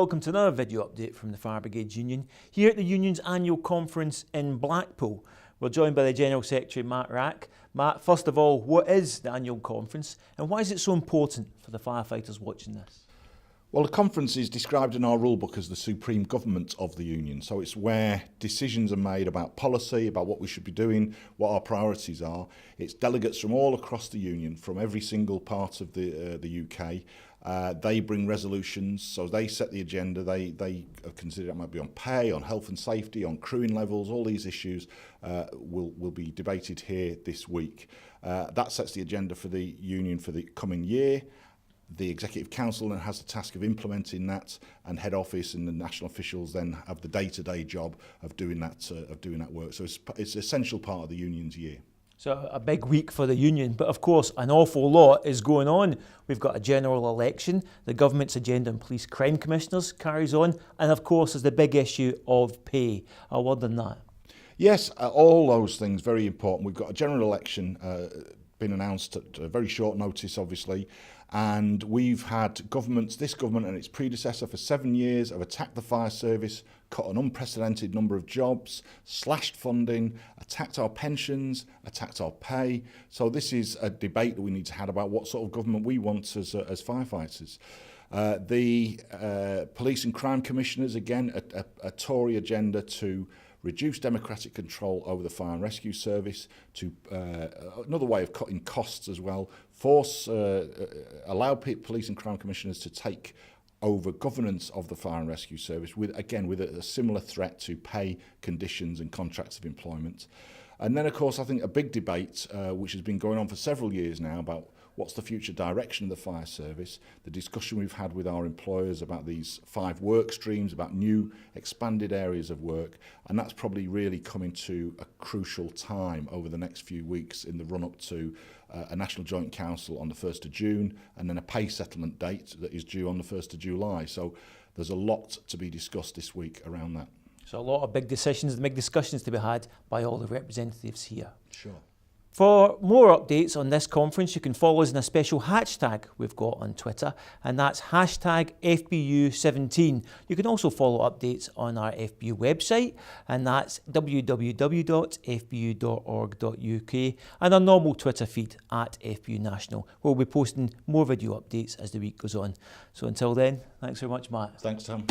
welcome to another video update from the Fire Brigades Union here at the Union's annual conference in Blackpool. We're joined by the General Secretary, Matt Rack. Matt, first of all, what is the annual conference and why is it so important for the firefighters watching this? Well, the conference is described in our rulebook as the supreme government of the union. So it's where decisions are made about policy, about what we should be doing, what our priorities are. It's delegates from all across the union, from every single part of the UK. They bring resolutions, so they set the agenda. They consider it might be on pay, on health and safety, on crewing levels. All these issues will be debated here this week. That sets the agenda for the union for the coming year. The Executive Council then has the task of implementing that, and head office and the national officials then have the day-to-day job of doing that work. So it's an essential part of the union's year. So a big week for the union, but of course an awful lot is going on. We've got a general election, the government's agenda on police crime commissioners carries on, and of course there's the big issue of pay. A word on that. Yes, all those things very important. We've got a general election been announced at a very short notice, obviously, and we've had this government and its predecessor for 7 years have attacked the fire service, cut an unprecedented number of jobs, slashed funding, attacked our pensions, attacked our pay. So this is a debate that we need to have about what sort of government we want as firefighters. The police and crime commissioners, again, a Tory agenda to reduce democratic control over the fire and rescue service, to another way of cutting costs as well, allow police and crime commissioners to take over governance of the fire and rescue service, with a similar threat to pay, conditions and contracts of employment. And then, of course, I think a big debate, which has been going on for several years now, about what's the future direction of the fire service, the discussion we've had with our employers about these 5 work streams, about new expanded areas of work, and that's probably really coming to a crucial time over the next few weeks in the run-up to a National Joint Council on the 1st of June, and then a pay settlement date that is due on the 1st of July. So there's a lot to be discussed this week around that. So a lot of big decisions and big discussions to be had by all the representatives here. Sure. For more updates on this conference, you can follow us in a special hashtag we've got on Twitter, and that's hashtag FBU17. You can also follow updates on our FBU website, and that's www.fbu.org.uk, and our normal Twitter feed at FBU National, where we'll be posting more video updates as the week goes on. So until then, thanks very much, Matt. Thanks, Tom.